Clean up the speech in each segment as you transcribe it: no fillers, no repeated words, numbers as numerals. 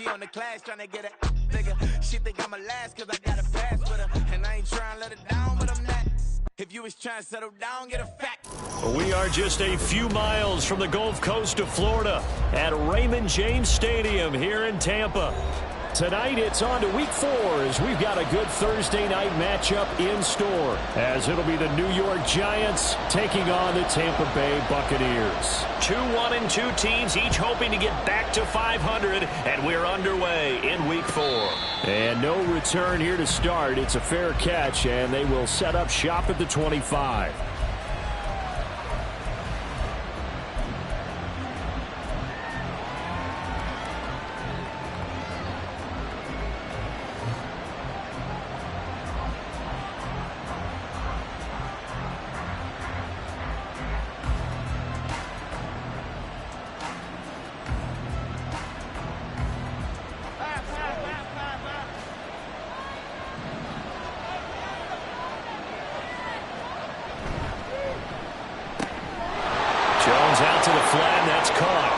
be on the class trying to get a bigger. She think I'm a last cause I got a pass with her. And I ain't trying to let it down, but I'm not. If you was trying to settle down, get a fact. We are just a few miles from the Gulf Coast of Florida at Raymond James Stadium here in Tampa. Tonight it's on to Week 4 as we've got a good Thursday night matchup in store, as it'll be the New York Giants taking on the Tampa Bay Buccaneers. 2-1-2 teams, each hoping to get back to 500, and we're underway in Week 4. And no return here to start. It's a fair catch, and they will set up shop at the 25. Out to the flat, and that's caught.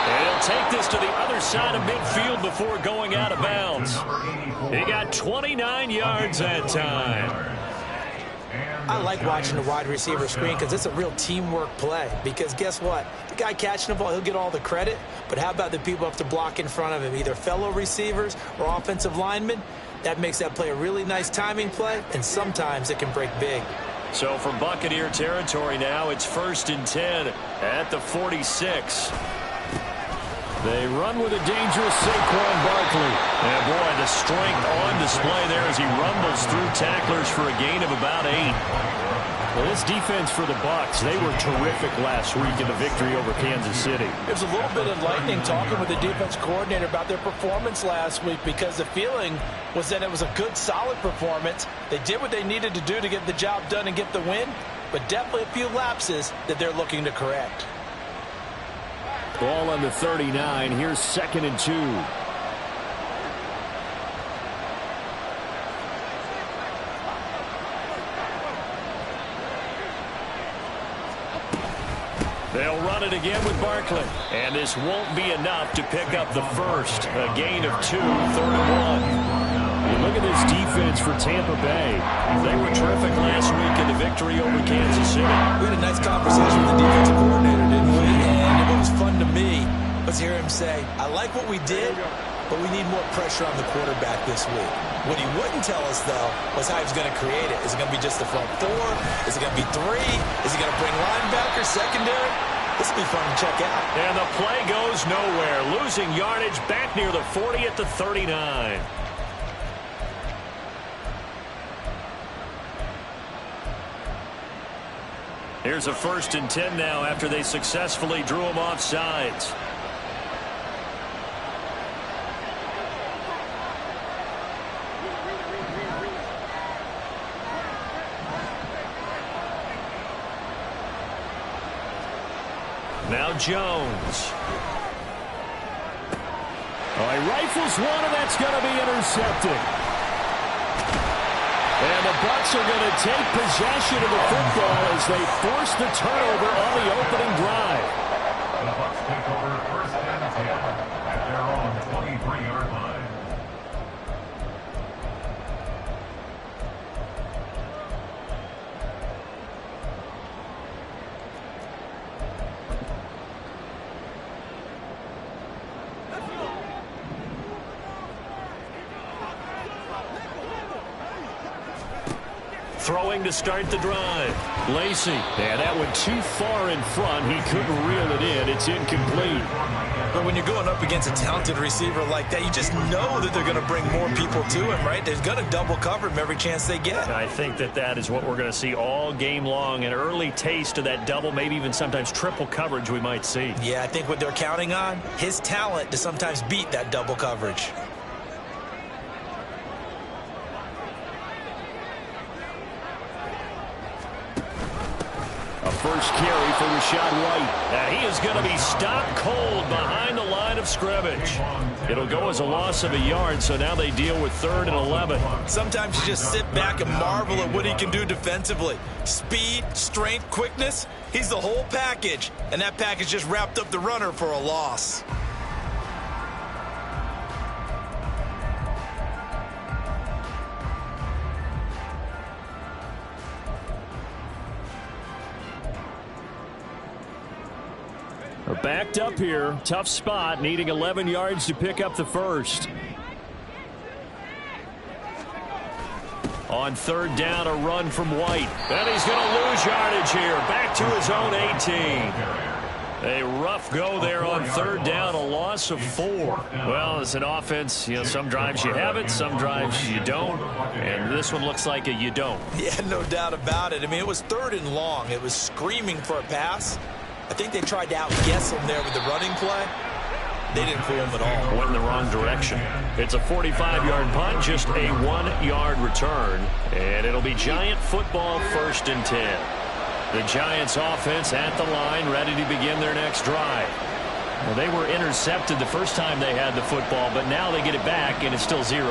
And he'll take this to the other side of midfield before going out of bounds. He got 29 yards that time. I like watching the wide receiver screen because it's a real teamwork play. Because guess what? The guy catching the ball, he'll get all the credit. But how about the people up to block in front of him, either fellow receivers or offensive linemen? That makes that play a really nice timing play, and sometimes it can break big. So for Buccaneer territory now, it's 1st and 10 at the 46. They run with a dangerous Saquon Barkley. And boy, the strength on display there as he rumbles through tacklers for a gain of about 8. Well, this defense for the Bucs, they were terrific last week in the victory over Kansas City. It was a little bit enlightening talking with the defense coordinator about their performance last week, because the feeling was that it was a good, solid performance. They did what they needed to do to get the job done and get the win, but definitely a few lapses that they're looking to correct. Ball on the 39. Here's 2nd and 2. They'll run it again with Barkley. And this won't be enough to pick up the first. A gain of 2, 3rd and 1. Look at this defense for Tampa Bay. They were terrific last week in the victory over Kansas City. We had a nice conversation with the defensive coordinator, didn't we? And what was fun to me was hear him say, I like what we did, but we need more pressure on the quarterback this week. What he wouldn't tell us, though, was how he was going to create it. Is it going to be just the front 4? Is it going to be 3? Is he going to bring linebacker, secondary? This will be fun to check out. And the play goes nowhere. Losing yardage back near the 40 at the 39. Here's a 1st and 10 now after they successfully drew him off sides. Now Jones. Oh, he rifles one, and that's going to be intercepted. And the Bucs are going to take possession of the football as they force the turnover on the opening drive. The Bucs take over 1st and 10 at their own 23-yard line. Throwing to start the drive. Lacey. And that went too far in front. He couldn't reel it in. It's incomplete. But when you're going up against a talented receiver like that, you just know that they're going to bring more people to him, right? They're going to double cover him every chance they get. I think that is what we're going to see all game long. An early taste of that double, maybe even sometimes triple coverage we might see. Yeah, I think what they're counting on, his talent to sometimes beat that double coverage. First carry for Rashad White. And he is going to be stopped cold behind the line of scrimmage. It'll go as a loss of a yard, so now they deal with 3rd and 11. Sometimes you just sit back and marvel at what he can do defensively. Speed, strength, quickness, he's the whole package. And that package just wrapped up the runner for a loss. backed up here. Tough spot, needing 11 yards to pick up the first. On third down, a run from White. And he's going to lose yardage here. Back to his own 18. A rough go there on third down, a loss of 4. Well, as an offense, some drives you have it, some drives you don't. And this one looks like a you don't. Yeah, no doubt about it. I mean, it was third and long. It was screaming for a pass. I think they tried to outguess him there with the running play. They didn't fool him at all. Went in the wrong direction. It's a 45-yard punt, just a 1-yard return. And it'll be Giant football, 1st and 10. The Giants offense at the line, ready to begin their next drive. Well, they were intercepted the first time they had the football, but now they get it back, and it's still 0-0.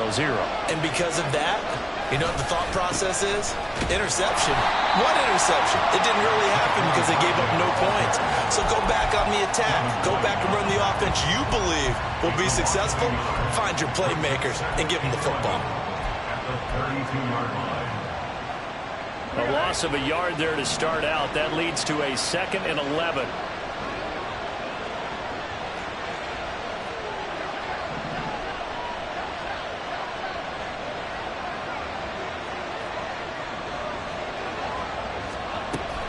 And because of that, you know what the thought process is? Interception. What interception? It didn't really happen because they gave up no points. So go back on the attack. Go back and run the offense you believe will be successful. Find your playmakers and give them the football. At the 32-yard line. A loss of a yard there to start out. That leads to a 2nd and 11.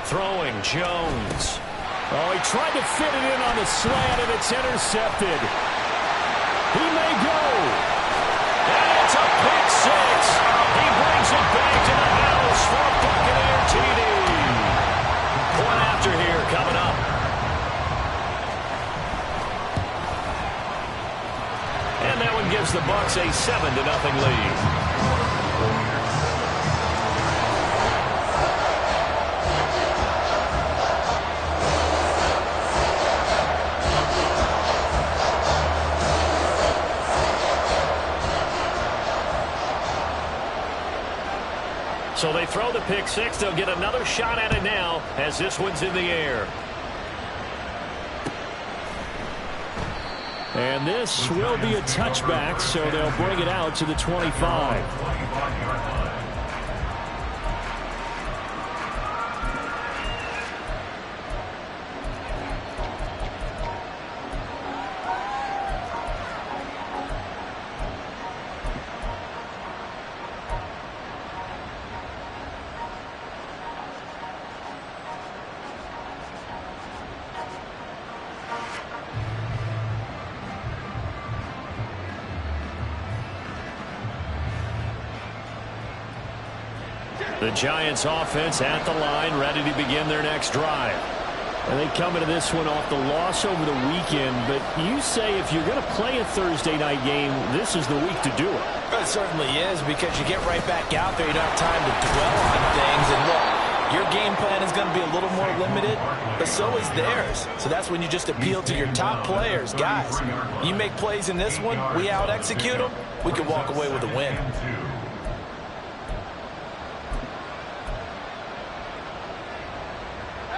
Throwing, Jones. Oh, he tried to fit it in on the slant, and it's intercepted. He may go. And it's a pick 6. He brings it back to the house for a Buccaneer TD. Point after here coming up. And that one gives the Bucs a 7-0 lead. So they throw the pick 6. They'll get another shot at it now as this one's in the air. And this will be a touchback, so they'll bring it out to the 25. The Giants offense at the line, ready to begin their next drive. And they come into this one off the loss over the weekend, but you say if you're going to play a Thursday night game, this is the week to do it. It certainly is, because you get right back out there. You don't have time to dwell on things. And look, your game plan is going to be a little more limited, but so is theirs. So that's when you just appeal to your top players. Guys, you make plays in this one, we out-execute them, we can walk away with a win.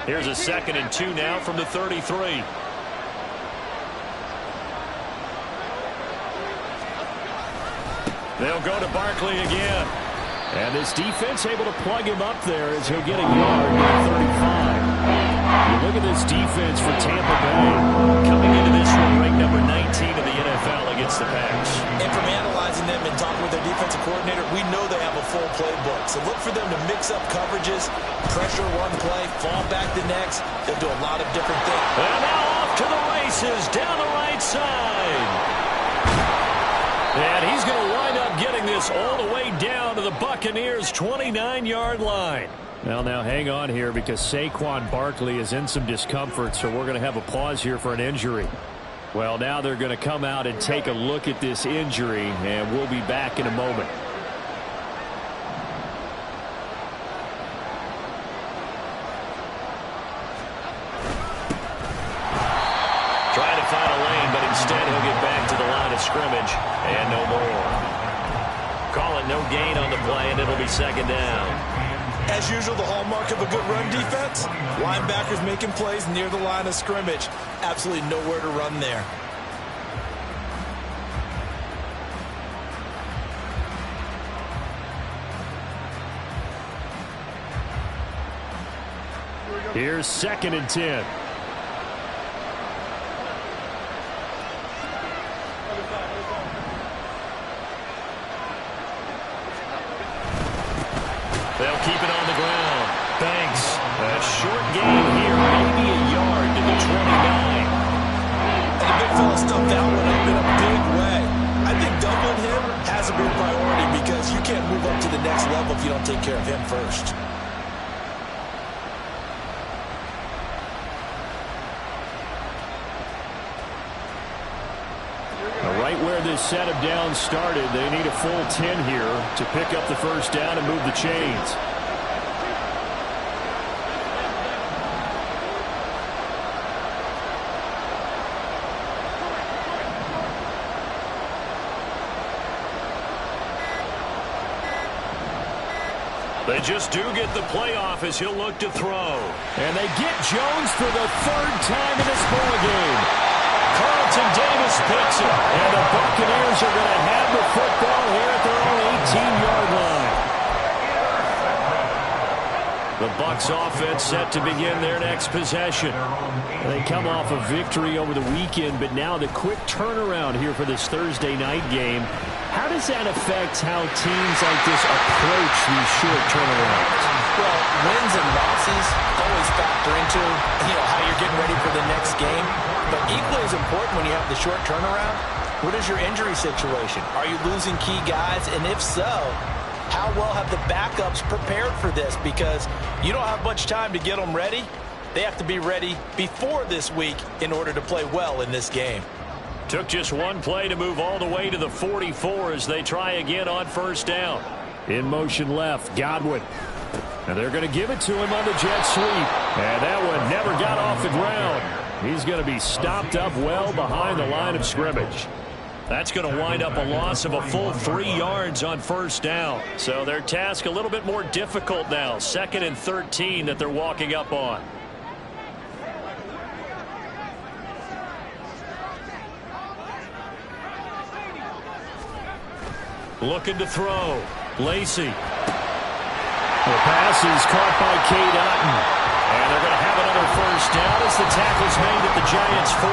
Here's a 2nd and 2 now from the 33. They'll go to Barkley again. And this defense able to plug him up there as he'll get a yard at 35. You look at this defense for Tampa Bay. Coming into this one, ranked number 19 in the NFL against the pass. And from analyzing them and talking with their defensive coordinator, we know they have a full playbook. So look for them to mix up coverages, pressure one play, fall back the next. They'll do a lot of different things. And now off to the races down the right side. And he's going to wind up getting this all the way down to the Buccaneers' 29-yard line. Well, now hang on here because Saquon Barkley is in some discomfort, so we're going to have a pause here for an injury. Well, now they're going to come out and take a look at this injury, and we'll be back in a moment. Trying to find a lane, but instead he'll get back to the line of scrimmage, and no more. Call it no gain on the play, and it'll be 2nd down. As usual, the hallmark of a good run defense, linebackers making plays near the line of scrimmage. Absolutely nowhere to run there. Here's 2nd and 10. NFL stuffed that one up in a big way. I think doubling him has to be a priority because you can't move up to the next level if you don't take care of him first. Right where this set of downs started, they need a full 10 here to pick up the first down and move the chains. They just do get the playoff as he'll look to throw. And they get Jones for the third time in this ball game. Carlton Davis picks it, and the Buccaneers are going to have the football here at their own 18-yard line. The Bucs offense set to begin their next possession. They come off a victory over the weekend, but now the quick turnaround here for this Thursday night game. How does that affect how teams like this approach these short turnarounds? Well, wins and losses always factor into how you're getting ready for the next game. But equally as important when you have the short turnaround, what is your injury situation? Are you losing key guys? And if so, how well have the backups prepared for this? Because you don't have much time to get them ready. They have to be ready before this week in order to play well in this game. Took just one play to move all the way to the 44 as they try again on first down. In motion left, Godwin. And they're going to give it to him on the jet sweep. And that one never got off the ground. He's going to be stopped up well behind the line of scrimmage. That's going to wind up a loss of a full 3 yards on first down. So their task a little bit more difficult now. 2nd and 13 that they're walking up on. Looking to throw. Lacey. The pass is caught by Cade Otton. And they're going to have another first down as the tackle's made at the Giants' 43.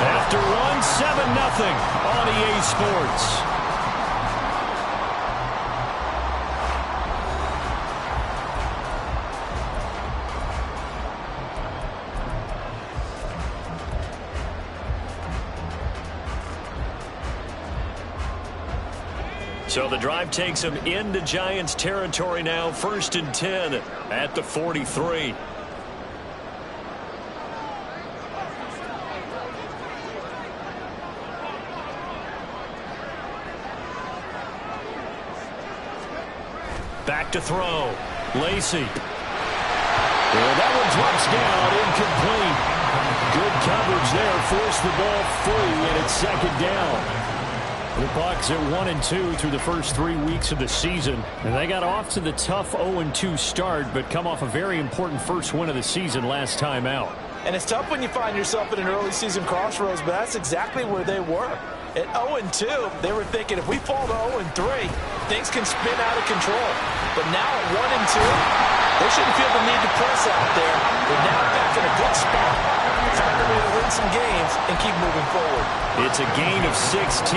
After run, 7-0 on EA Sports. So the drive takes them into Giants territory now. 1st and 10 at the 43. Back to throw. Lacey. That one drops down, incomplete. Good coverage there. Forced the ball free, and it's 2nd down. The Bucs at 1-2 through the first 3 weeks of the season. And they got off to the tough 0-2 start, but come off a very important first win of the season last time out. And it's tough when you find yourself at an early season crossroads, but that's exactly where they were. At 0-2, they were thinking if we fall to 0-3, things can spin out of control. But now at 1-2, they shouldn't feel the need to press out there. They're now back in a good spot. Find a way to win some games and keep moving forward. It's a gain of 16,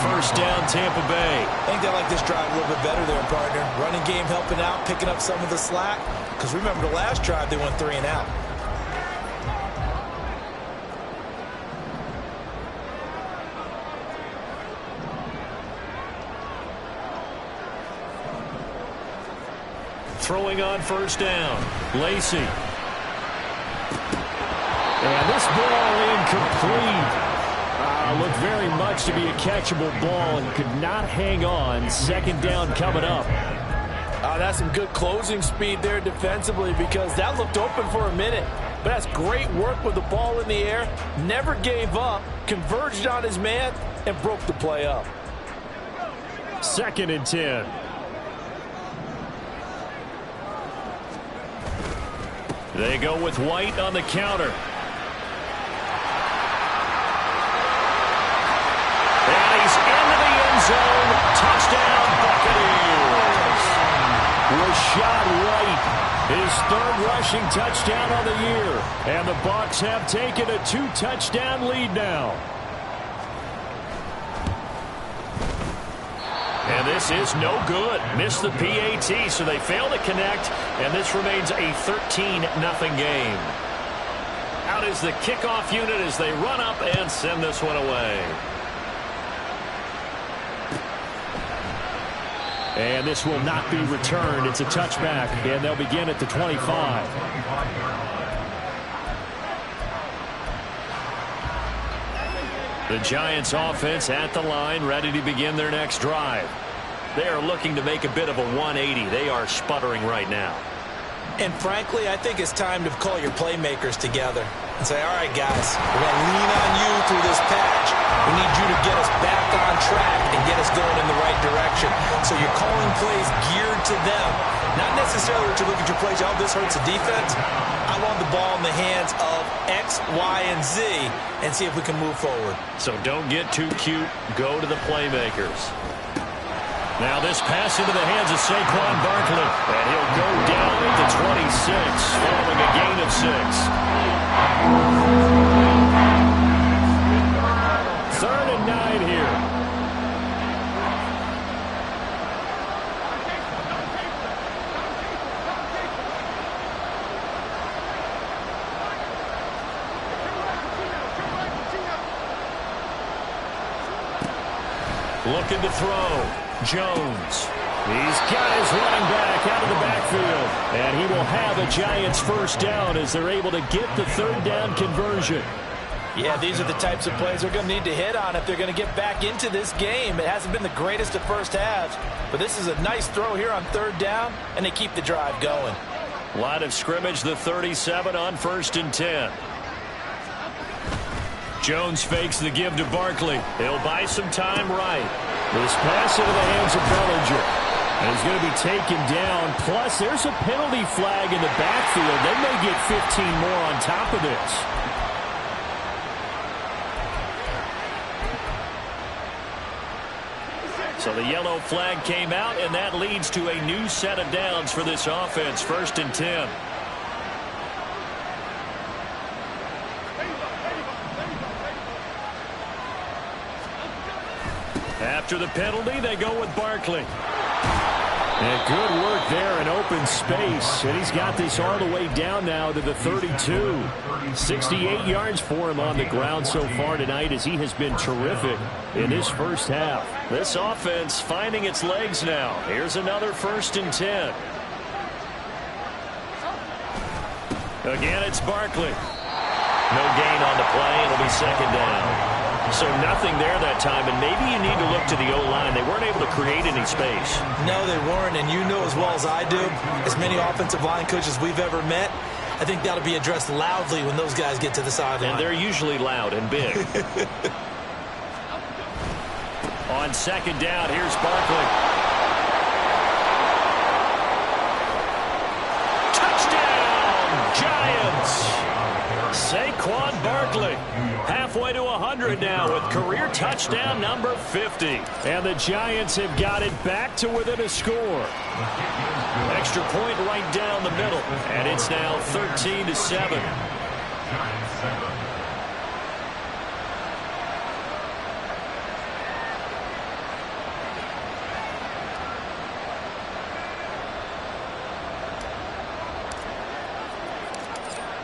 first down Tampa Bay. I think they like this drive a little bit better there, partner. Running game helping out, picking up some of the slack. Because remember the last drive, they went 3 and out. Throwing on first down. Lacey. And this ball incomplete. Looked very much to be a catchable ball and could not hang on. 2nd down coming up. That's some good closing speed there defensively because that looked open for a minute. But that's great work with the ball in the air. Never gave up, converged on his man, and broke the play up. 2nd and 10. They go with White on the counter. And he's into the end zone. Touchdown, Buccaneers. Rashad White, his 3rd rushing touchdown on the year. And the Bucs have taken a 2-touchdown lead now. And this is no good. Missed the PAT, so they fail to connect, and this remains a 13-0 game. Out out is the kickoff unit as they run up and send this one away. And this will not be returned. It's a touchback, and they'll begin at the 25. The Giants offense at the line, ready to begin their next drive. They are looking to make a bit of a 180. They are sputtering right now. And frankly, I think it's time to call your playmakers together and say, all right, guys, we're going to lean on you through this patch. We need you to get us back on track and get us going in the right direction. So you're calling plays geared to them. Not necessarily that you look at your plays, oh, this hurts the defense. I want the ball in the hands of X, Y, and Z and see if we can move forward. So don't get too cute. Go to the playmakers. Now this pass into the hands of Saquon Barkley. And he'll go down at the 26 following a gain of 6. 3rd and 9 here. Looking to throw. Jones. He's got his running back out of the backfield. And he will have a Giants first down as they're able to get the 3rd down conversion. Yeah, these are the types of plays they're going to need to hit on if they're going to get back into this game. It hasn't been the greatest of first halves, but this is a nice throw here on 3rd down, and they keep the drive going. Line of scrimmage, the 37 on 1st and 10. Jones fakes the give to Barkley. He'll buy some time right. This pass into the hands of Bellinger. And he's going to be taken down. Plus, there's a penalty flag in the backfield. They may get 15 more on top of this. So the yellow flag came out, and that leads to a new set of downs for this offense. 1st and 10. After the penalty, they go with Barkley. And good work there in open space. And he's got this all the way down now to the 32. 68 yards for him on the ground so far tonight as he has been terrific in his first half. This offense finding its legs now. Here's another 1st and 10. Again, it's Barkley. No gain on the play. It'll be 2nd down. So nothing there that time, and maybe you need to look to the O-line. They weren't able to create any space. No, they weren't, and you know as well as I do, as many offensive line coaches we've ever met, I think that'll be addressed loudly when those guys get to the sideline. And they're usually loud and big. On 2nd down, here's Barkley. Touchdown, Giants! Saquon Barkley, halfway to 100 now with career touchdown number 50. And the Giants have got it back to within a score. Extra point right down the middle, and it's now 13-7.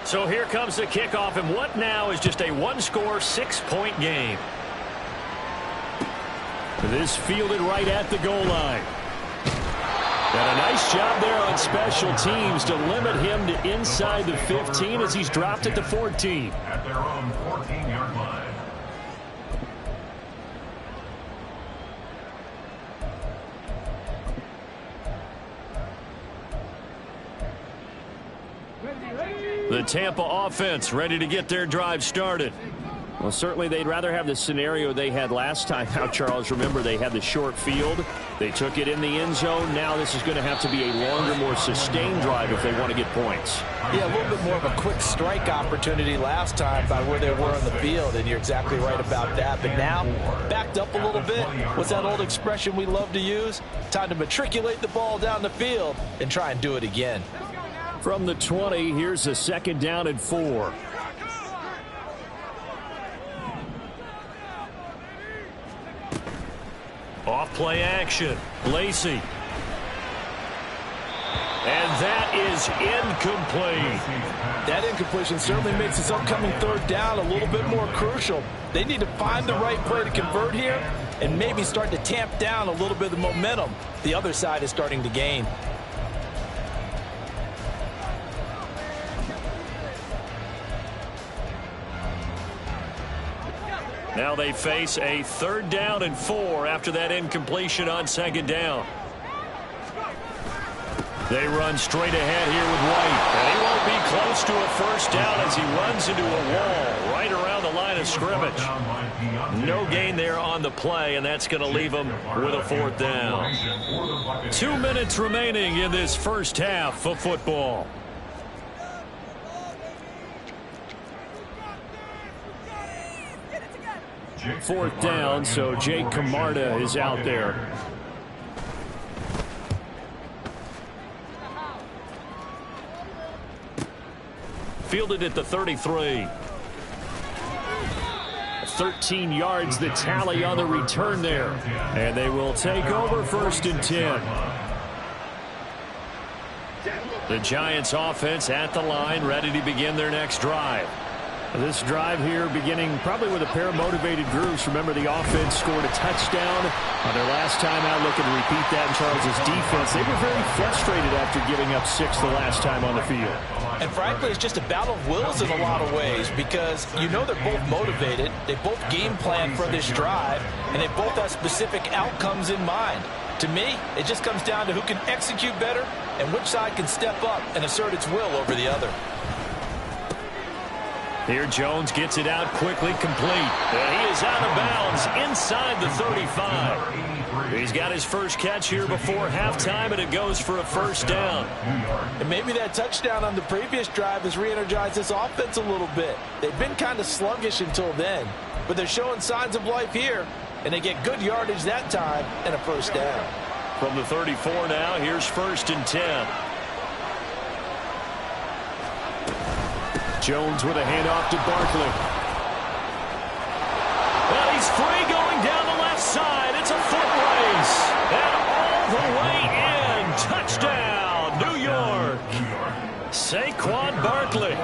So here comes the kickoff, and what now is just a one-score, 6-point game. This fielded right at the goal line. And a nice job there on special teams to limit him to inside the 15 as he's dropped at the 14. At their own 14-yard line. The Tampa offense ready to get their drive started. Well, certainly they'd rather have the scenario they had last time out, Charles. Remember, they had the short field. They took it in the end zone. Now this is going to have to be a longer, more sustained drive if they want to get points. Yeah, a little bit more of a quick strike opportunity last time by where they were on the field, and you're exactly right about that. But now, backed up a little bit. What's that old expression we love to use? Time to matriculate the ball down the field and try and do it again. From the 20, here's a 2nd down and 4. Off play action. Lacey. And that is incomplete. That incompletion certainly makes this upcoming third down a little bit more crucial. They need to find the right play to convert here and maybe start to tamp down a little bit of the momentum the other side is starting to gain. Now they face a 3rd down and 4 after that incompletion on 2nd down. They run straight ahead here with White. And he won't be close to a 1st down as he runs into a wall right around the line of scrimmage. No gain there on the play, and that's going to leave him with a 4th down. 2 minutes remaining in this first half of football. Fourth down, so Jake Camarda is out there. Fielded at the 33. 13 yards the tally on the return there. And they will take over 1st and 10. The Giants offense at the line, ready to begin their next drive. This drive here beginning probably with a pair of motivated groups. Remember, the offense scored a touchdown on their last time out. Looking to repeat that in Charles' defense. They were very frustrated after giving up 6 the last time on the field. And frankly, it's just a battle of wills in a lot of ways because you know they're both motivated. They both game plan for this drive, and they both have specific outcomes in mind. To me, it just comes down to who can execute better and which side can step up and assert its will over the other. Here Jones gets it out quickly, complete. And he is out of bounds inside the 35. He's got his first catch here before halftime, and it goes for a 1st down. And maybe that touchdown on the previous drive has re-energized this offense a little bit. They've been kind of sluggish until then, but they're showing signs of life here, and they get good yardage that time and a 1st down. From the 34 now, here's 1st and 10. Jones with a handoff to Barkley. Well, he's free going down the left side. It's a foot race. And all the way in. Touchdown, New York. Saquon Barkley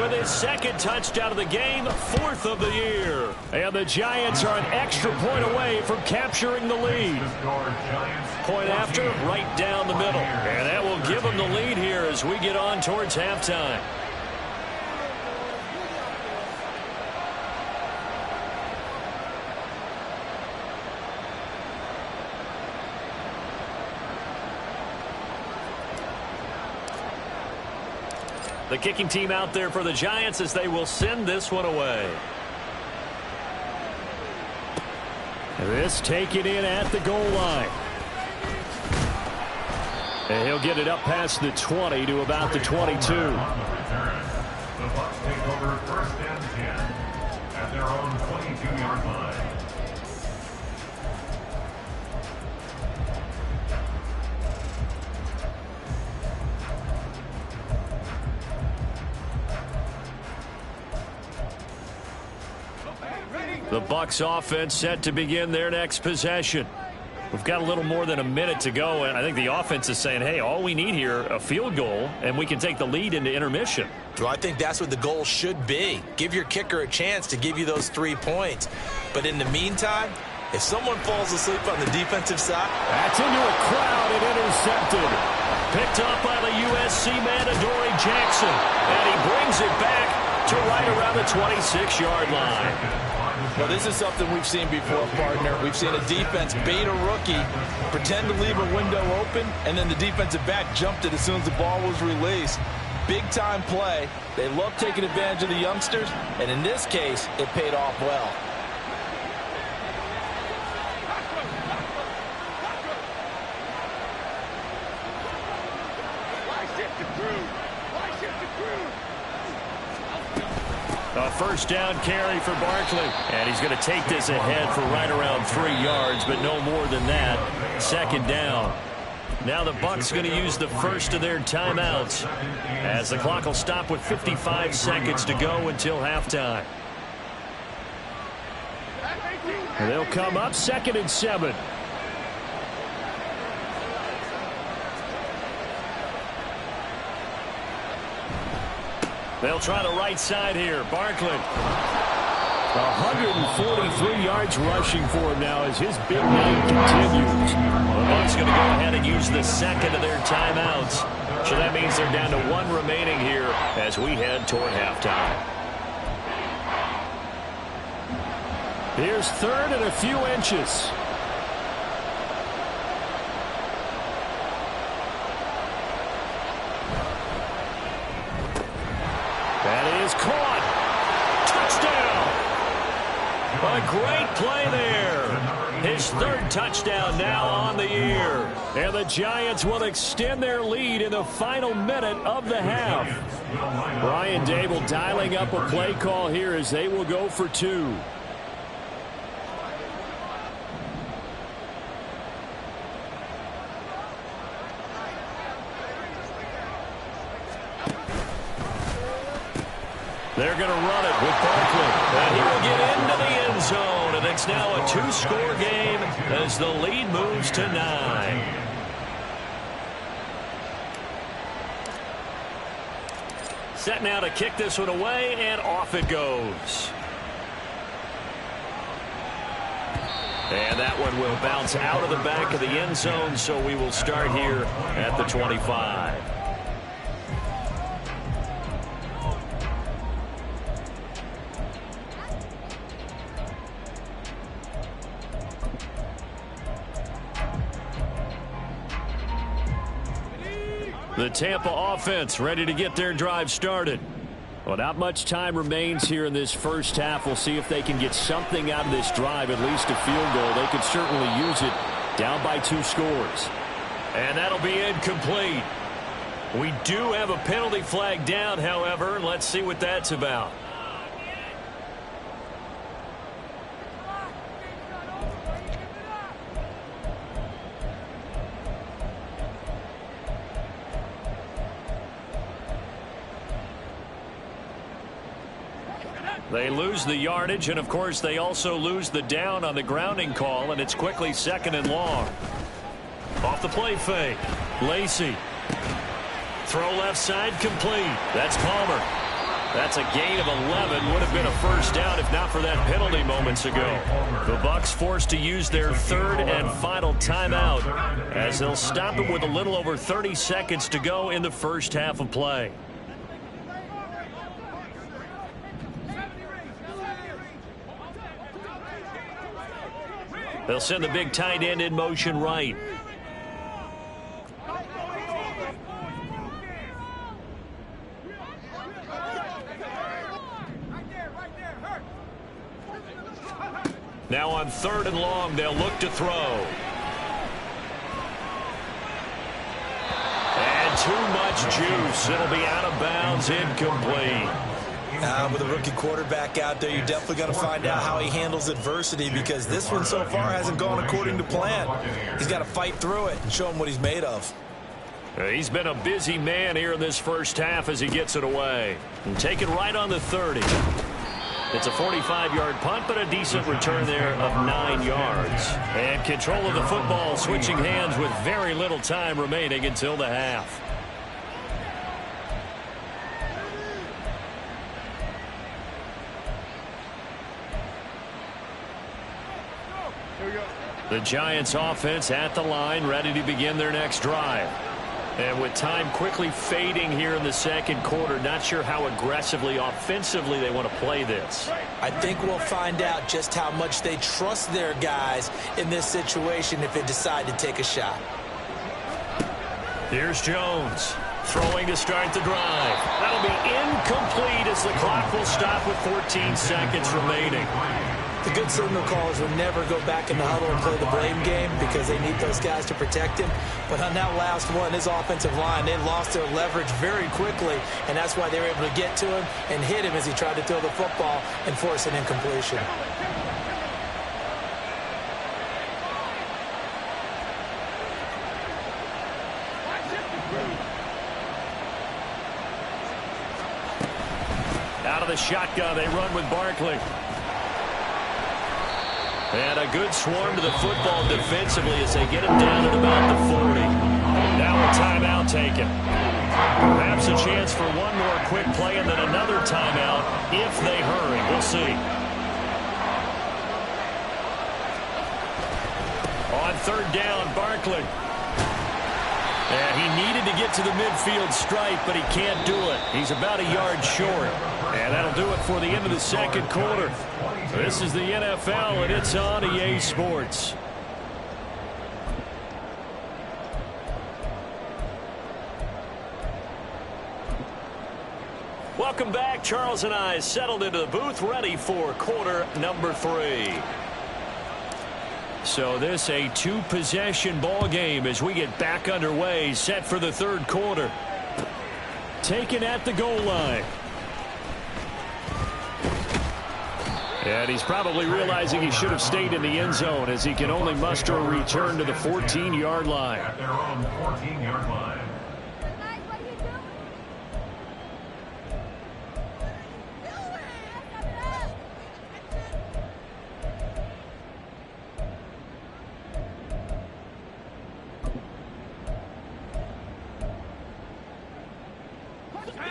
with his 2nd touchdown of the game, 4th of the year. And the Giants are an extra point away from capturing the lead. Point after, right down the middle. And that will give them the lead here as we get on towards halftime. The kicking team out there for the Giants as they will send this one away. This taken in at the goal line. And he'll get it up past the 20 to about the 22. The Bucs take over 1st and 10 at their own 22-yard line. The Bucs offense set to begin their next possession. We've got a little more than a minute to go, and I think the offense is saying, hey, all we need here, a field goal, and we can take the lead into intermission. Well, I think that's what the goal should be. Give your kicker a chance to give you those 3 points. But in the meantime, if someone falls asleep on the defensive side. That's into a crowd and intercepted. Picked up by the USC man, Adoree Jackson. And he brings it back to right around the 26-yard line. Well, this is something we've seen before, partner. We've seen a defense bait a rookie, pretend to leave a window open, and then the defensive back jumped it as soon as the ball was released. Big-time play. They love taking advantage of the youngsters, and in this case, it paid off well. A 1st down carry for Barkley. And he's going to take this ahead for right around 3 yards, but no more than that. 2nd down. Now the Bucs going to use the first of their timeouts as the clock will stop with 55 seconds to go until halftime. And they'll come up 2nd and 7. They'll try the right side here. Barkley. 143 yards rushing for him now as his big night continues. The Bucs going to go ahead and use the second of their timeouts. So that means they're down to one remaining here as we head toward halftime. Here's third and a few inches. That is caught. Touchdown. A great play there. His third touchdown now on the year. And the Giants will extend their lead in the final minute of the half. Brian Dable dialing up a play call here as they will go for two. They're going to run it with Barkley. And he will get into the end zone. And it's now a two-score game as the lead moves to 9. Set now to kick this one away, and off it goes. And that one will bounce out of the back of the end zone, so we will start here at the 25. The Tampa offense ready to get their drive started. Well, not much time remains here in this first half. We'll see if they can get something out of this drive, at least a field goal. They could certainly use it down by 2 scores. And that'll be incomplete. We do have a penalty flag down, however, and let's see what that's about. They lose the yardage, and of course they also lose the down on the grounding call, and it's quickly 2nd and long. Off the play fake. Lacy. Throw left side complete. That's Palmer. That's a gain of 11. Would have been a first down if not for that penalty moments ago. The Bucs forced to use their third and final timeout as they'll stop it with a little over 30 seconds to go in the first half of play. They'll send the big tight end in motion right. Now on 3rd and long, they'll look to throw. And too much juice. It'll be out of bounds, incomplete. With a rookie quarterback out there, you're definitely going to find out how he handles adversity, because this one so far hasn't gone according to plan. He's got to fight through it and show him what he's made of. He's been a busy man here in this first half as he gets it away. And take it right on the 30. It's a 45-yard punt, but a decent return there of 9 yards. And control of the football switching hands with very little time remaining until the half. The Giants offense at the line, ready to begin their next drive. And with time quickly fading here in the second quarter, not sure how aggressively, offensively they want to play this. I think we'll find out just how much they trust their guys in this situation if they decide to take a shot. Here's Jones. Throwing to start the drive. That'll be incomplete as the clock will stop with 14 seconds remaining. The good signal callers will never go back in the huddle and play the blame game because they need those guys to protect him. But on that last one, his offensive line, they lost their leverage very quickly, and that's why they were able to get to him and hit him as he tried to throw the football and force an incompletion. Out of the shotgun, they run with Barkley. And a good swarm to the football defensively as they get him down at about the 40. Now a timeout taken. Perhaps a chance for one more quick play and then another timeout if they hurry. We'll see. On third down, Barkley. And he needed to get to the midfield stripe, but he can't do it. He's about a yard short. And that'll do it for the end of the second quarter. This is the NFL, and it's on EA Sports. Welcome back. Charles and I settled into the booth, ready for quarter number 3. So this a two-possession ball game as we get back underway, set for the third quarter. Taken at the goal line. And he's probably realizing he should have stayed in the end zone as he can only muster a return to the 14-yard line. At their own 14-yard line.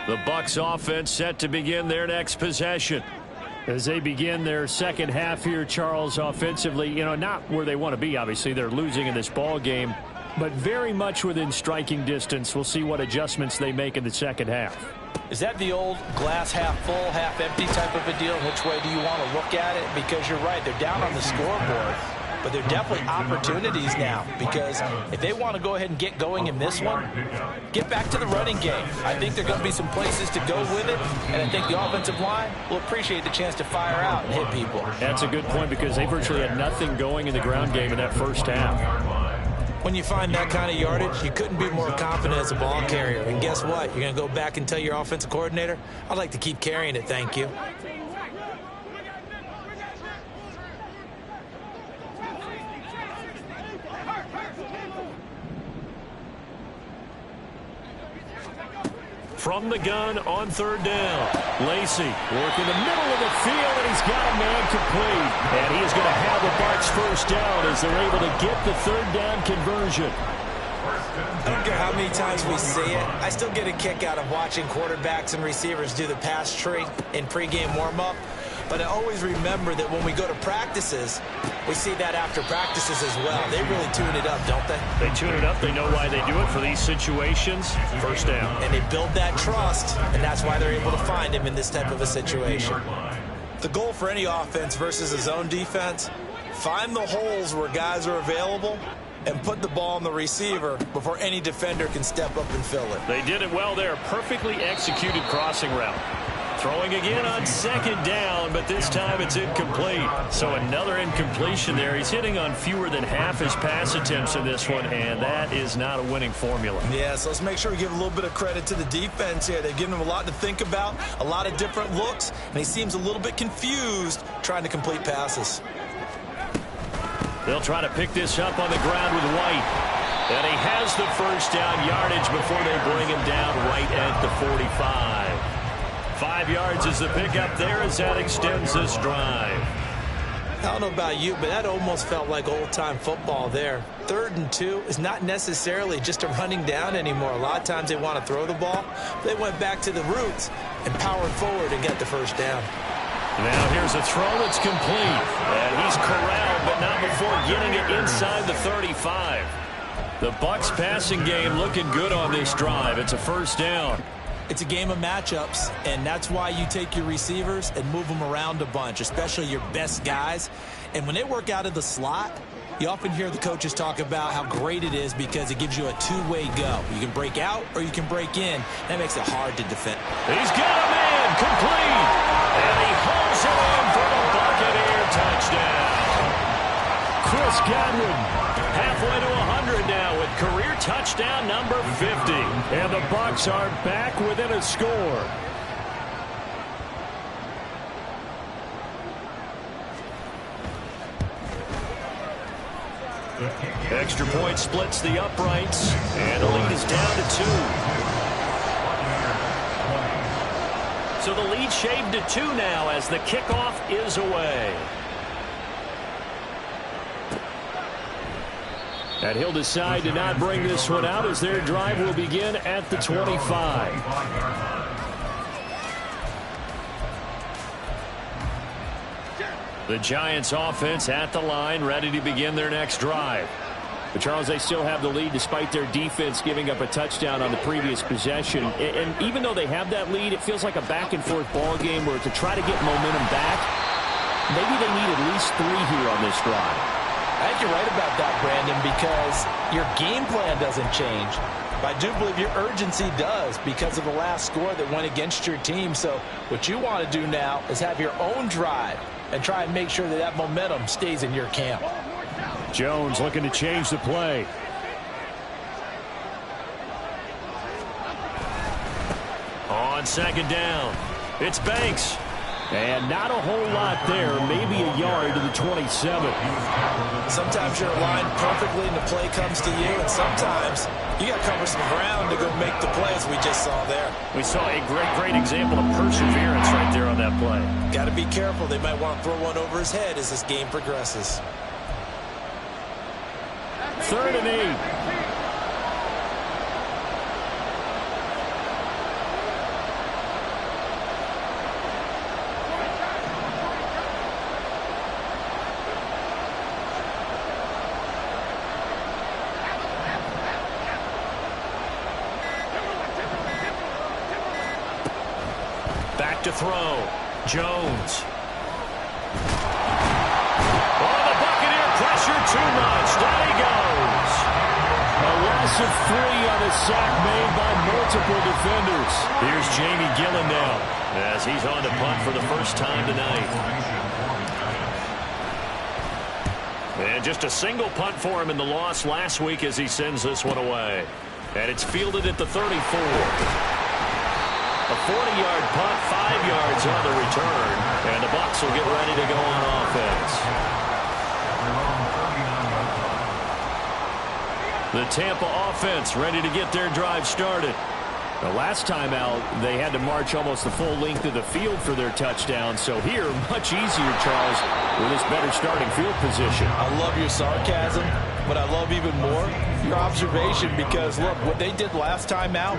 The Bucs offense set to begin their next possession. As they begin their second half here, Charles, offensively, not where they want to be, obviously. They're losing in this ball game, but very much within striking distance. We'll see what adjustments they make in the second half. Is that the old glass half full, half empty type of a deal? Which way do you want to look at it? Because you're right, they're down on the scoreboard. But there are definitely opportunities now, because if they want to go ahead and get going in this one, get back to the running game. I think there are going to be some places to go with it, and I think the offensive line will appreciate the chance to fire out and hit people. That's a good point, because they virtually had nothing going in the ground game in that first half. When you find that kind of yardage, you couldn't be more confident as a ball carrier. And guess what? You're going to go back and tell your offensive coordinator, I'd like to keep carrying it, thank you. From the gun on third down, Lacy working the middle of the field, and he's got a man complete. And he is going to have the Bucs first down as they're able to get the third down conversion. I don't care how many times we see it. I still get a kick out of watching quarterbacks and receivers do the pass tree in pregame warm-up. But I always remember that when we go to practices, we see that after practices as well. They really tune it up, don't they? They tune it up. They know why they do it for these situations. First down. And they build that trust, and that's why they're able to find him in this type of a situation. The goal for any offense versus a zone defense, find the holes where guys are available and put the ball on the receiver before any defender can step up and fill it. They did it well there. Perfectly executed crossing route. Throwing again on second down, but this time it's incomplete. So another incompletion there. He's hitting on fewer than half his pass attempts in this one, and that is not a winning formula. Yeah, so let's make sure we give a little bit of credit to the defense here. They've given him a lot to think about, a lot of different looks, and he seems a little bit confused trying to complete passes. They'll try to pick this up on the ground with White. And he has the first down yardage before they bring him down right at the 45. 5 yards is the pickup there as that extends this drive. I don't know about you, but that almost felt like old-time football there. 3rd and 2 is not necessarily just a running down anymore. A lot of times they want to throw the ball. They went back to the roots and powered forward and got the first down. Now here's a throw that's complete. And he's corralled, but not before getting it inside the 35. The Bucs passing game looking good on this drive. It's a first down. It's a game of matchups, and that's why you take your receivers and move them around a bunch, especially your best guys. And when they work out of the slot, you often hear the coaches talk about how great it is because it gives you a two-way go. You can break out or you can break in. That makes it hard to defend. He's got a man complete, and he hauls it in for the Buccaneer touchdown. Chris Godwin halfway to 100 now with career touchdown number 50. And the Bucs are back within a score. Extra point splits the uprights, and the lead is down to 2. So the lead shaved to 2 now as the kickoff is away. And he'll decide to not bring this one out as their drive will begin at the 25. The Giants offense at the line, ready to begin their next drive. But Charles, they still have the lead despite their defense giving up a touchdown on the previous possession. And even though they have that lead, it feels like a back-and-forth ball game where to try to get momentum back, maybe they need at least 3 here on this drive. I think you're right about that, Brandon, because your game plan doesn't change. But I do believe your urgency does because of the last score that went against your team. So what you want to do now is have your own drive and try and make sure that that momentum stays in your camp. Jones looking to change the play. On second down, it's Banks. And not a whole lot there, maybe a yard to the 27. Sometimes you're aligned perfectly and the play comes to you, and sometimes you got to cover some ground to go make the play, as we just saw there. We saw a great example of perseverance right there on that play. Got to be careful. They might want to throw one over his head as this game progresses. 3rd and 8. Back to throw. Jones. Oh, the Buccaneer pressure too much. Down he goes. A loss of 3 on a sack made by multiple defenders. Here's Jamie Gillen now as he's on to punt for the first time tonight. And just a single punt for him in the loss last week as he sends this one away. And it's fielded at the 34. A 40-yard punt, 5 yards on the return, and the Bucs will get ready to go on offense. The Tampa offense ready to get their drive started. The last time out, they had to march almost the full length of the field for their touchdown. So here, much easier, Charles, with this better starting field position. I love your sarcasm, but I love even more your observation because, look, what they did last time out,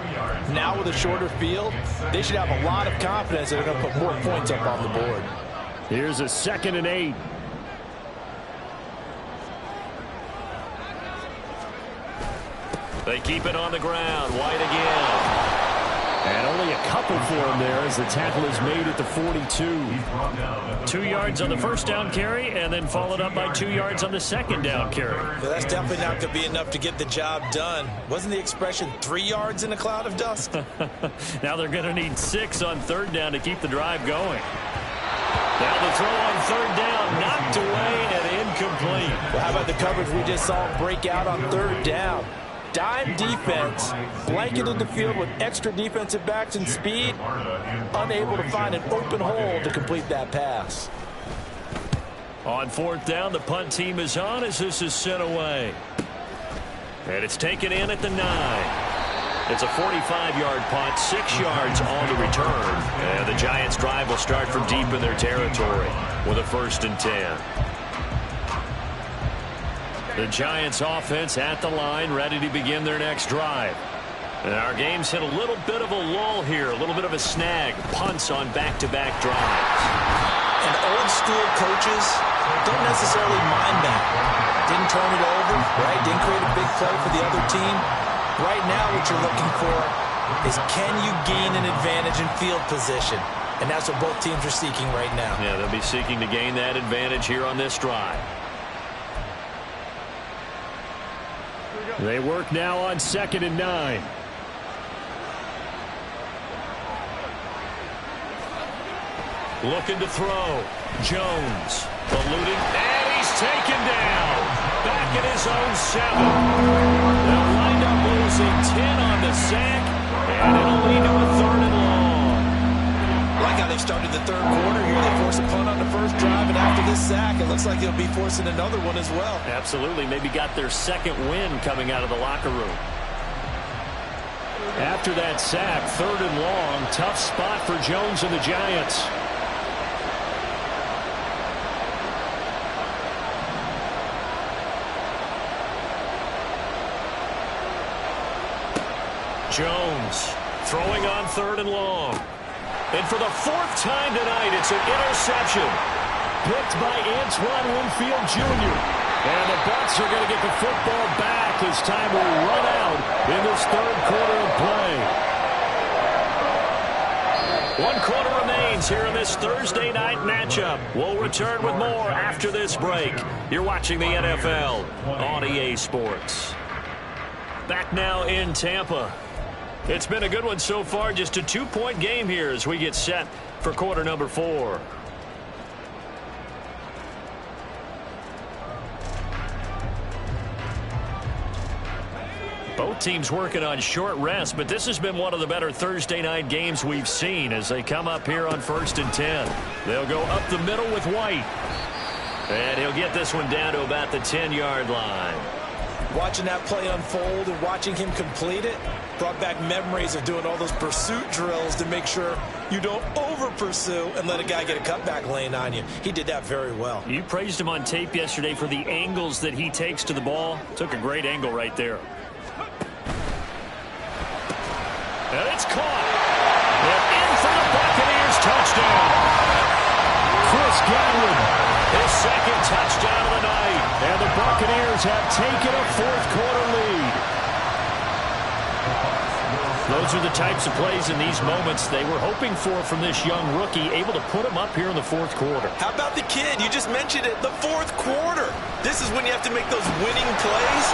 now with a shorter field, they should have a lot of confidence that they're going to put more points up on the board. Here's a 2nd and 8. They keep it on the ground. White again. And only a couple for him there as the tackle is made at the 42. 2 yards on the first down carry and then followed up by 2 yards on the second down carry. Yeah, that's definitely not going to be enough to get the job done. Wasn't the expression 3 yards in a cloud of dust? Now they're going to need 6 on 3rd down to keep the drive going. Now the throw on 3rd down, knocked away and incomplete. Well, how about the coverage we just saw break out on 3rd down? Dime defense, blanketed the field with extra defensive backs and speed, unable to find an open hole to complete that pass. On 4th down, the punt team is on as this is sent away. And it's taken in at the 9. It's a 45-yard punt, 6 yards on the return. And the Giants' drive will start from deep in their territory with a 1st and 10. The Giants offense at the line, ready to begin their next drive. And our game's hit a little bit of a lull here, a little bit of a snag. Punts on back-to-back drives. And old-school coaches don't necessarily mind that. Didn't turn it over, right? Didn't create a big play for the other team. Right now what you're looking for is can you gain an advantage in field position? And that's what both teams are seeking right now. Yeah, they'll be seeking to gain that advantage here on this drive. They work now on 2nd and 9. Looking to throw. Jones eluding, and he's taken down. Back at his own 7. They'll wind up losing 10 on the sack, and it'll lead to a 3rd and long. I like how they've started the 3rd quarter here. They force a punt on the first drive, and after this sack, it looks like they'll be forcing another one as well. Absolutely. Maybe got their 2nd win coming out of the locker room. After that sack, 3rd and long, tough spot for Jones and the Giants. Jones throwing on 3rd and long. And for the 4th time tonight, it's an interception. Picked by Antoine Winfield Jr. And the Bucs are going to get the football back as time will run out in this 3rd quarter of play. 1 quarter remains here in this Thursday night matchup. We'll return with more after this break. You're watching the NFL on EA Sports. Back now in Tampa. It's been a good one so far. Just a 2-point game here as we get set for quarter number 4. Both teams working on short rest, but this has been one of the better Thursday night games we've seen as they come up here on 1st and 10. They'll go up the middle with White. And he'll get this one down to about the 10-yard line. Watching that play unfold and watching him complete it brought back memories of doing all those pursuit drills to make sure you don't over-pursue and let a guy get a cutback lane on you. He did that very well. You praised him on tape yesterday for the angles that he takes to the ball. Took a great angle right there. And it's caught. And in for the Buccaneers touchdown. Chris Godwin, his 2nd touchdown of the night. And the Buccaneers have taken a 4th quarter lead. Those are the types of plays in these moments they were hoping for from this young rookie, able to put him up here in the 4th quarter. How about the kid? You just mentioned it, the 4th quarter. This is when you have to make those winning plays.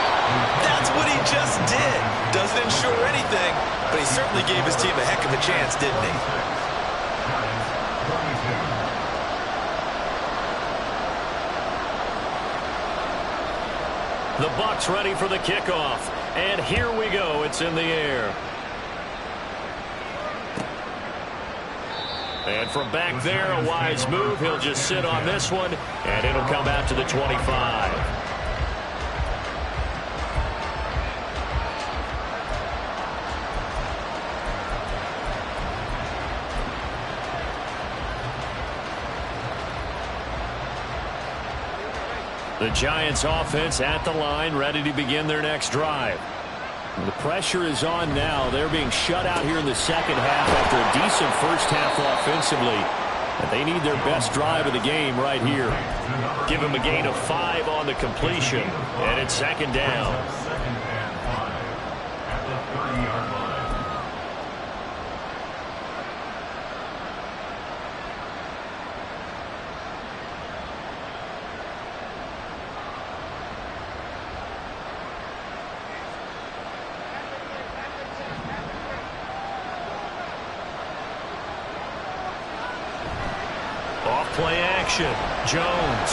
That's what he just did. Doesn't ensure anything, but he certainly gave his team a heck of a chance, didn't he? The Bucs ready for the kickoff. And here we go. It's in the air. And from back there, a wise move. He'll just sit on this one, and it'll come out to the 25. The Giants offense at the line, ready to begin their next drive. The pressure is on now. They're being shut out here in the 2nd half after a decent 1st half offensively. And they need their best drive of the game right here. Give them a gain of 5 on the completion, and it's 2nd down. At the 30-yard line. Play action. Jones.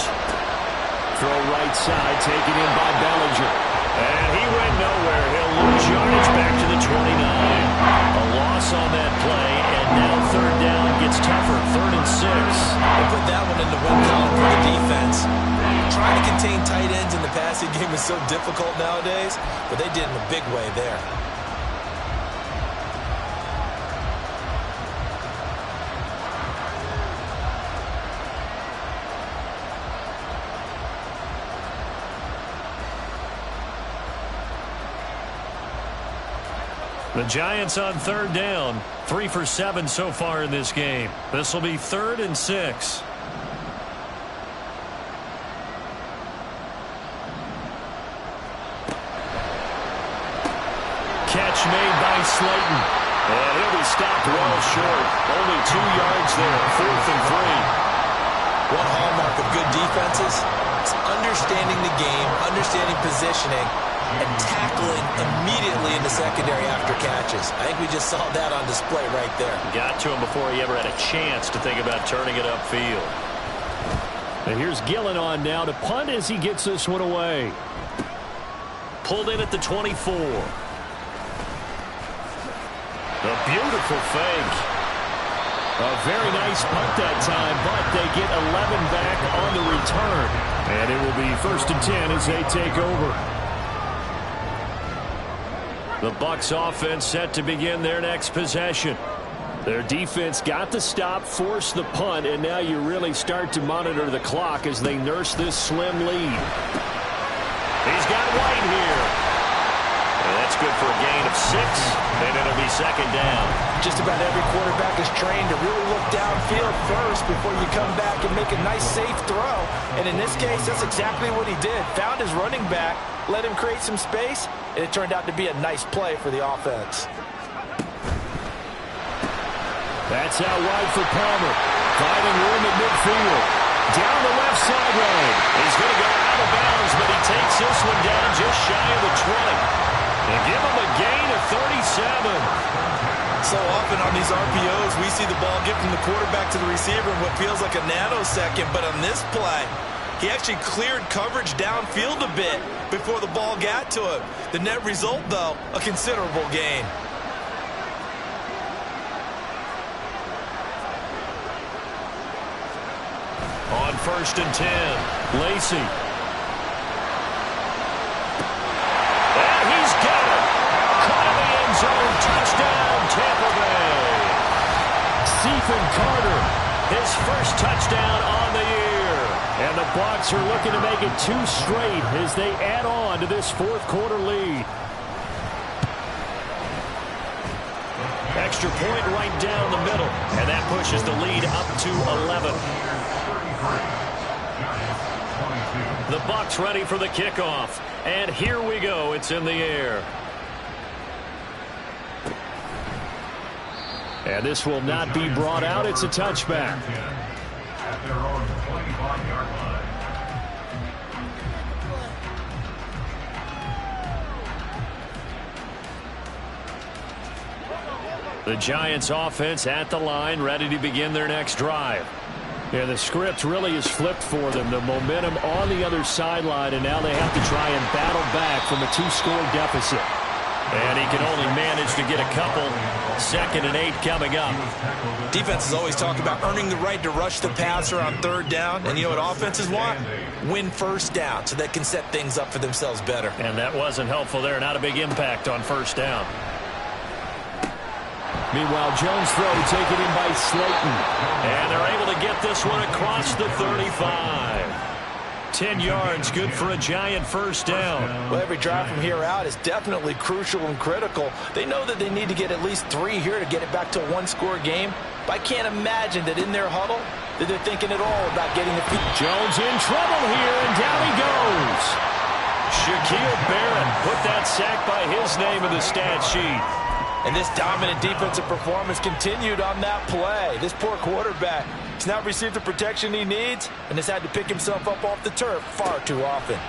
Throw right side, taken in by Bellinger. And he went nowhere. He'll lose yardage back to the 29. A loss on that play, and now 3rd down gets tougher. 3rd and 6. They put that one in the win column for the defense. Trying to contain tight ends in the passing game is so difficult nowadays, but they did in a big way there. The Giants on 3rd down. 3 for 7 so far in this game. This will be 3rd and 6. Catch made by Slayton. And he'll be stopped well short. Only 2 yards there. 4th and 3. One hallmark of good defenses is understanding the game, understanding positioning, and tackling immediately in the secondary after catches. I think we just saw that on display right there. Got to him before he ever had a chance to think about turning it upfield. And here's Gillen on now to punt as he gets this one away. Pulled in at the 24. A beautiful fake. A very nice punt that time, but they get 11 back on the return. And it will be 1st and 10 as they take over. The Bucs offense set to begin their next possession. Their defense got the stop, forced the punt, and now you really start to monitor the clock as they nurse this slim lead. He's got White here. And that's good for a gain of 6, and it'll be second down. Just about every quarterback is trained to really look downfield first before you come back and make a nice, safe throw. And in this case, that's exactly what he did. Found his running back, let him create some space, and it turned out to be a nice play for the offense. That's out wide for Palmer. Finding room at midfield. Down the left sideline. He's going to go out of bounds, but he takes this one down just shy of the 20. And give him a gain of 37. So often on these RPOs, we see the ball get from the quarterback to the receiver in what feels like a nanosecond. But on this play, he actually cleared coverage downfield a bit before the ball got to him. The net result, though, a considerable gain. On 1st and 10, Lacey. Touchdown, Tampa Bay. Stephen Carter, his first touchdown on the year. And the Bucs are looking to make it 2 straight as they add on to this 4th quarter lead. Extra point right down the middle, and that pushes the lead up to 11. The Bucs ready for the kickoff, and here we go. It's in the air. And this will not be brought out. It's a touchback. At their own 25-yard line. The Giants offense at the line, ready to begin their next drive. Yeah, the script really is flipped for them. The momentum on the other sideline, and now they have to try and battle back from a 2-score deficit. And he can only manage to get a couple. 2nd and 8 coming up. Defenses always talk about earning the right to rush the passer on 3rd down. And you know what offenses want? Win 1st down so they can set things up for themselves better. And that wasn't helpful there. Not a big impact on 1st down. Meanwhile, Jones' throw taken in by Slayton. And they're able to get this one across the 35. 10 yards, good for a Giant 1st down. Well, every drive from here out is definitely crucial and critical. They know that they need to get at least 3 here to get it back to a 1-score game. But I can't imagine that in their huddle that they're thinking at all about getting the feet. Jones in trouble here, and down he goes. Shaquille Barrett put that sack by his name in the stat sheet. And this dominant defensive performance continued on that play. This poor quarterback has not received the protection he needs and has had to pick himself up off the turf far too often.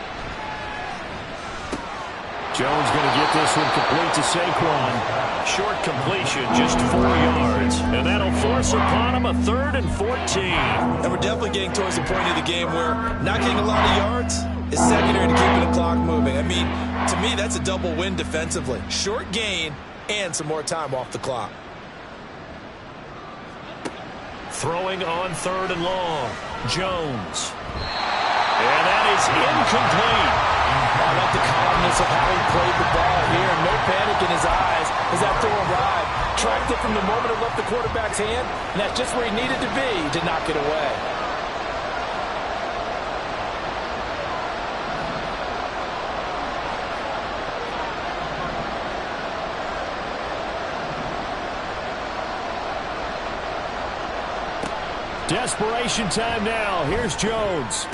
Jones going to get this one complete to Saquon. Short completion, just 4 yards. And that'll force upon him a 3rd and 14. And we're definitely getting towards the point of the game where not getting a lot of yards is secondary to keeping the clock moving. I mean, to me, that's a double win defensively. Short gain and some more time off the clock. Throwing on 3rd and long. Jones. And that is incomplete. I like the calmness of how he played the ball here. No panic in his eyes as that throw arrived. Tracked it from the moment it left the quarterback's hand, and that's just where he needed to be to knock it away. Desperation time now. Here's Jones.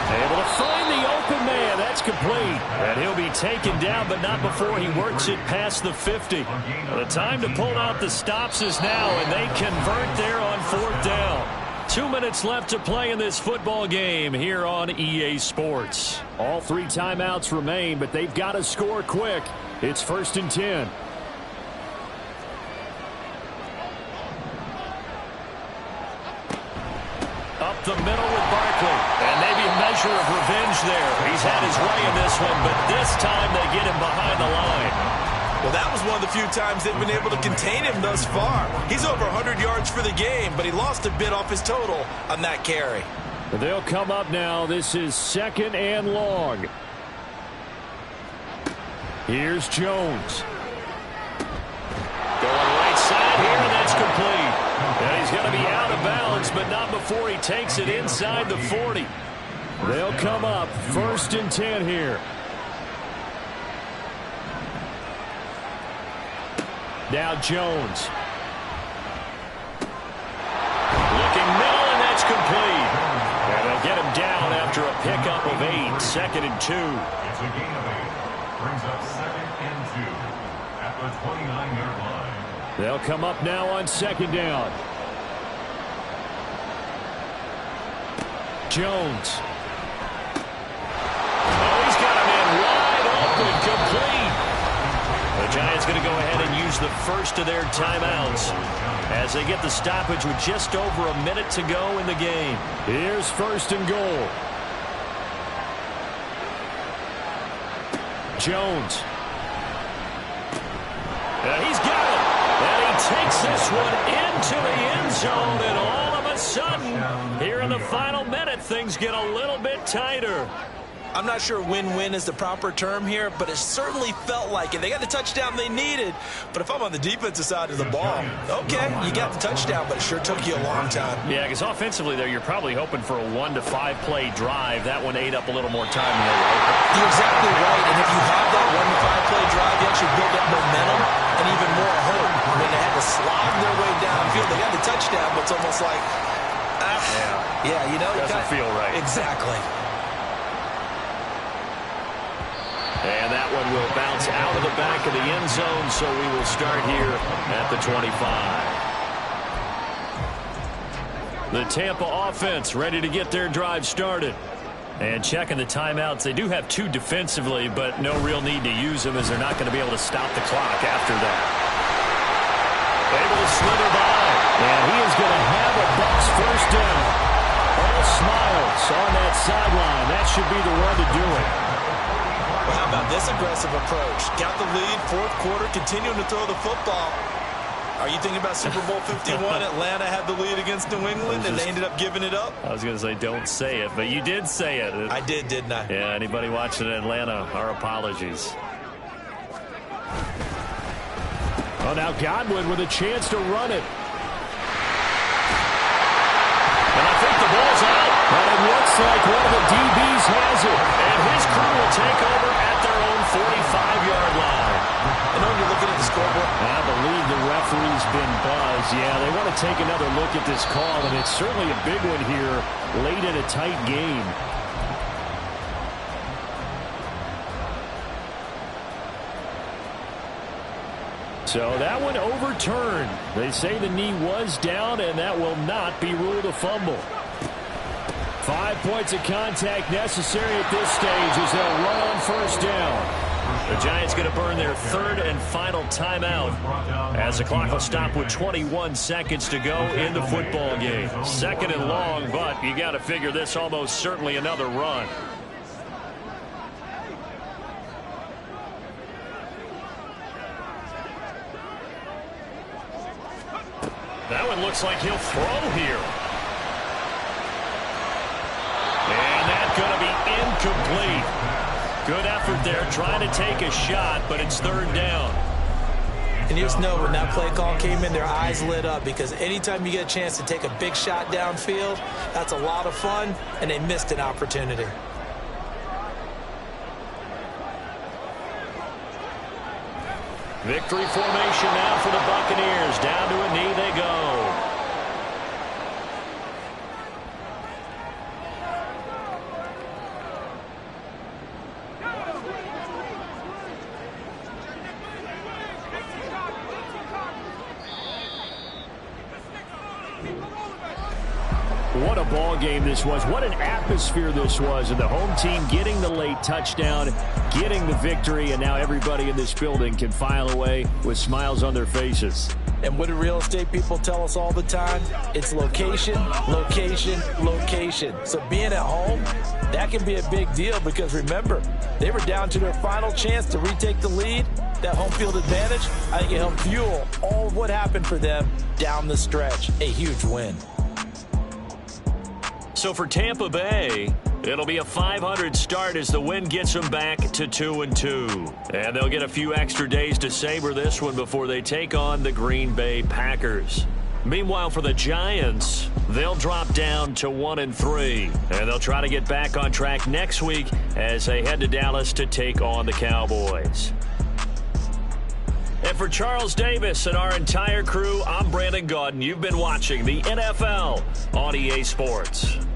Able to find the open man. That's complete. And he'll be taken down, but not before he works it past the 50. The time to pull out the stops is now, and they convert there on 4th down. 2 minutes left to play in this football game here on EA Sports. All 3 timeouts remain, but they've got to score quick. It's 1st and 10. Up the middle with Barkley. And maybe a measure of revenge there. He's had his way in this one, but this time they get him behind the line. Well, that was one of the few times they've been able to contain him thus far. He's over 100 yards for the game, but he lost a bit off his total on that carry. They'll come up now. This is 2nd and long. Here's Jones. Going right side here, and that's complete. And he's going to be out of bounds, but not before he takes it inside the 40. They'll come up 1st and 10 here. Now Jones. Looking middle, and that's complete. And they'll get him down after a pickup of 8. 2nd and 2. It's a gain of 8. Brings up 2nd and 2 at the 29-yard line. They'll come up now on 2nd down. Jones. Oh, he's got him in wide open, complete. The Giants going to go ahead and use the first of their timeouts as they get the stoppage with just over a minute to go in the game. Here's 1st and goal. Jones. And he's got it. And he takes this one into the end zone, and all of a sudden, here in the final minute, things get a little bit tighter. I'm not sure win-win is the proper term here, but it certainly felt like it. They got the touchdown they needed, but if I'm on the defensive side of the ball, okay, you got the touchdown, but it sure took you a long time. Yeah, because offensively there, you're probably hoping for a 1 to 5 play drive. That one ate up a little more time than they were hoping. You're exactly right, and if you have that 1 to 5 play drive, you actually build up momentum and even more hope. When they had to slog their way downfield, they got the touchdown, but it's almost like, yeah, you know, doesn't feel right. Exactly. And that one will bounce out of the back of the end zone, so we will start here at the 25. The Tampa offense ready to get their drive started. And checking the timeouts, they do have 2 defensively, but no real need to use them as they're not going to be able to stop the clock after that. Able to slither by, and he is going to have a Bucs first down. All smiles on that sideline. That should be the one to do it. Well, how about this aggressive approach? Got the lead, 4th quarter, continuing to throw the football. Are you thinking about Super Bowl 51? Atlanta had the lead against New England, and they ended up giving it up? I was going to say don't say it, but you did say it. I did, didn't I? Yeah, anybody watching Atlanta, our apologies. Oh, now Godwin with a chance to run it. And I think the ball's out. But it looks like one of the DBs has it. And his crew will take over at their own 45-yard line. I know you're looking at the scoreboard. I believe the referee's been buzzed. Yeah, they want to take another look at this call, and it's certainly a big one here late in a tight game. So that one overturned. They say the knee was down, and that will not be ruled a fumble. 5 points of contact necessary at this stage as they'll run on first down. The Giants going to burn their 3rd and final timeout as the clock will stop with 21 seconds to go in the football game. 2nd and long, but you got to figure this almost certainly another run. That one looks like he'll throw here. And that's going to be incomplete. Good effort there trying to take a shot, but it's 3rd down. And you just know when that play call came in, their eyes lit up because anytime you get a chance to take a big shot downfield, that's a lot of fun, and they missed an opportunity. Victory formation now for the Buccaneers. Down to a knee they go. What a ball game this was. What an atmosphere this was. And the home team getting the late touchdown, getting the victory, and now everybody in this building can file away with smiles on their faces. And what do real estate people tell us all the time? It's location, location, location. So being at home, that can be a big deal because remember, they were down to their final chance to retake the lead. That home field advantage, I think it helped fuel all of what happened for them down the stretch. A huge win. So for Tampa Bay, it'll be a 500 start as the win gets them back to 2-2. And they'll get a few extra days to savor this one before they take on the Green Bay Packers. Meanwhile, for the Giants, they'll drop down to 1-3. And they'll try to get back on track next week as they head to Dallas to take on the Cowboys. And for Charles Davis and our entire crew, I'm Brandon Gaudin. You've been watching the NFL on EA Sports.